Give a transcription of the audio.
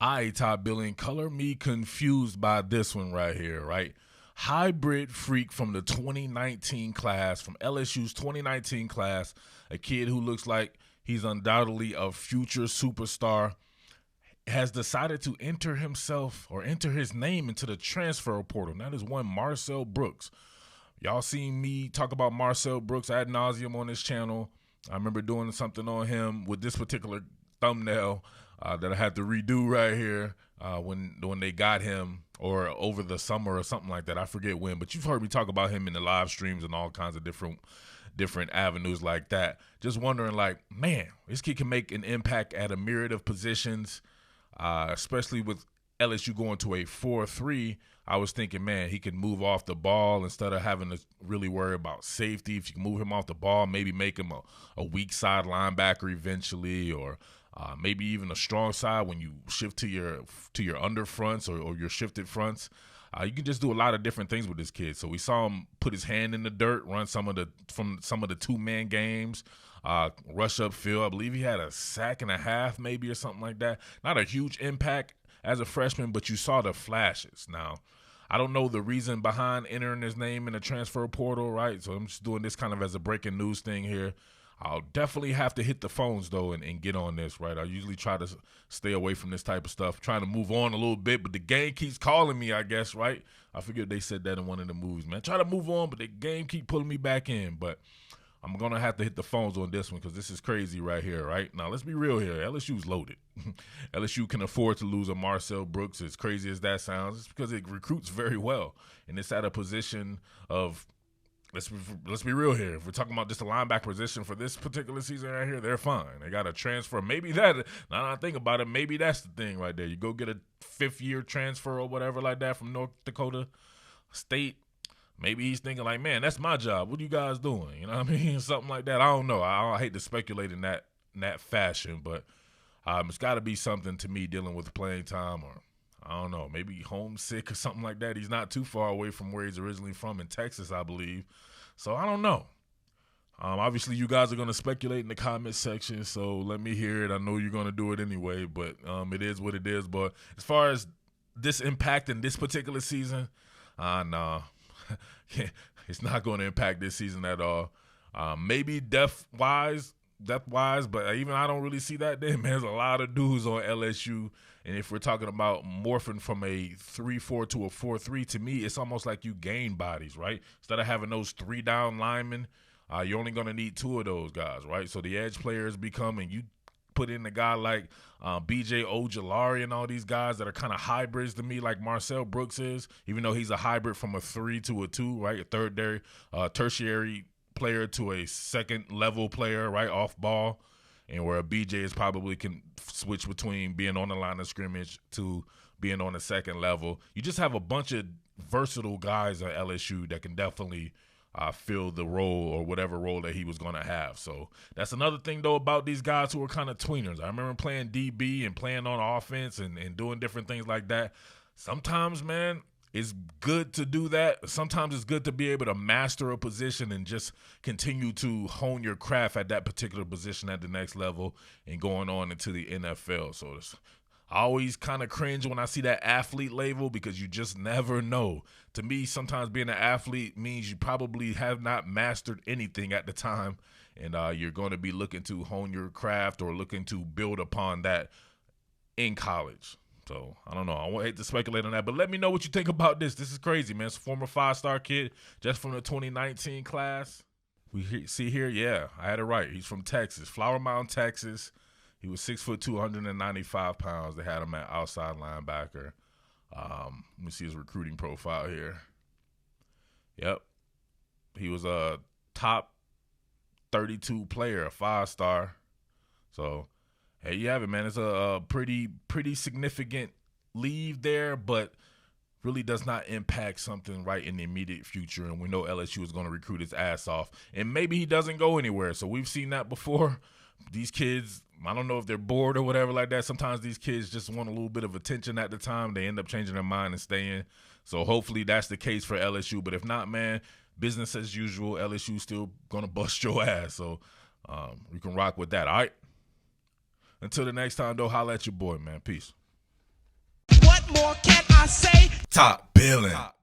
I, Todd Billin, color me confused by this one right here, right? Hybrid freak from the 2019 class, from LSU's 2019 class, a kid who looks like he's undoubtedly a future superstar, has decided to enter himself or enter his name into the transfer portal. And that is one Marcel Brooks. Y'all seen me talk about Marcel Brooks ad nauseum on this channel. I remember doing something on him with this particular thumbnail that I had to redo right here when they got him, or over the summer or something like that. I forget when, but you've heard me talk about him in the live streams and all kinds of different avenues like that. Just wondering, like, man, this kid can make an impact at a myriad of positions, especially with LSU going to a 4-3. I was thinking, man, he can move off the ball instead of having to really worry about safety. If you can move him off the ball, maybe make him a weak side linebacker eventually, or maybe even a strong side when you shift to your under fronts or your shifted fronts. You can just do a lot of different things with this kid. So we saw him put his hand in the dirt, run some of the 2-man games, rush upfield. I believe he had a sack and a half maybe or something like that. Not a huge impact as a freshman, but you saw the flashes. Now, I don't know the reason behind entering his name in the transfer portal, right? So I'm just doing this kind of as a breaking news thing here. I'll definitely have to hit the phones, though, and get on this, right? I usually try to stay away from this type of stuff, trying to move on a little bit, but the game keeps calling me, I guess, right? I figured they said that in one of the movies, man. Try to move on, but the game keep pulling me back in. But I'm going to have to hit the phones on this one because this is crazy right here, right? Now, let's be real here. LSU's loaded. LSU can afford to lose a Marcel Brooks, as crazy as that sounds. It's because it recruits very well, and it's at a position of – Let's be real here. If we're talking about just a linebacker position for this particular season right here, they're fine. They got a transfer. Maybe that, now that I think about it, maybe that's the thing right there. You go get a fifth-year transfer or whatever like that from North Dakota State. Maybe he's thinking like, man, that's my job. What are you guys doing? You know what I mean? Something like that. I don't know. I hate to speculate in that fashion, but it's got to be something to me dealing with playing time, or I don't know, maybe homesick or something like that. He's not too far away from where he's originally from in Texas, I believe. So I don't know. Obviously, you guys are going to speculate in the comment section, so let me hear it. I know you're going to do it anyway, but it is what it is. But as far as this impact in this particular season, nah. It's not going to impact this season at all. Maybe depth-wise, but even I don't really see that then, man. There's a lot of dudes on LSU, and if we're talking about morphing from a 3-4 to a 4-3, to me, it's almost like you gain bodies, right? Instead of having those 3-down linemen, you're only going to need 2 of those guys, right? So the edge players become, and you put in a guy like B.J. Ojulari and all these guys that are kind of hybrids to me, like Marcel Brooks is, even though he's a hybrid from a 3 to a 2, right? A tertiary player to a second-level player, right, off ball, and where a BJ is probably can switch between being on the line of scrimmage to being on the second level. You just have a bunch of versatile guys at LSU that can definitely fill the role or whatever role that he was going to have. So that's another thing, though, about these guys who are kind of tweeners. I remember playing DB and playing on offense and doing different things like that. Sometimes, man, it's good to do that. Sometimes it's good to be able to master a position and just continue to hone your craft at that particular position at the next level and going on into the NFL. So I always kind of cringe when I see that athlete label because you just never know. To me, sometimes being an athlete means you probably have not mastered anything at the time, and you're going to be looking to hone your craft or looking to build upon that in college. So, I don't know. I won't hate to speculate on that, but let me know what you think about this. This is crazy, man. It's a former 5-star kid just from the 2019 class. See here, yeah, I had it right. He's from Texas, Flower Mound, Texas. He was 6'2", 295 pounds. They had him at outside linebacker. Let me see his recruiting profile here. Yep. He was a top 32 player, a 5-star. So, hey, you have it, man. It's a pretty significant leave there, but really does not impact something right in the immediate future. And we know LSU is going to recruit his ass off. And maybe he doesn't go anywhere. So we've seen that before. These kids, I don't know if they're bored or whatever like that. Sometimes these kids just want a little bit of attention at the time. They end up changing their mind and staying. So hopefully that's the case for LSU. But if not, man, business as usual. LSU still going to bust your ass. So we can rock with that, all right? Until the next time, though, holla at your boy, man. Peace. more can I say? Top Billin.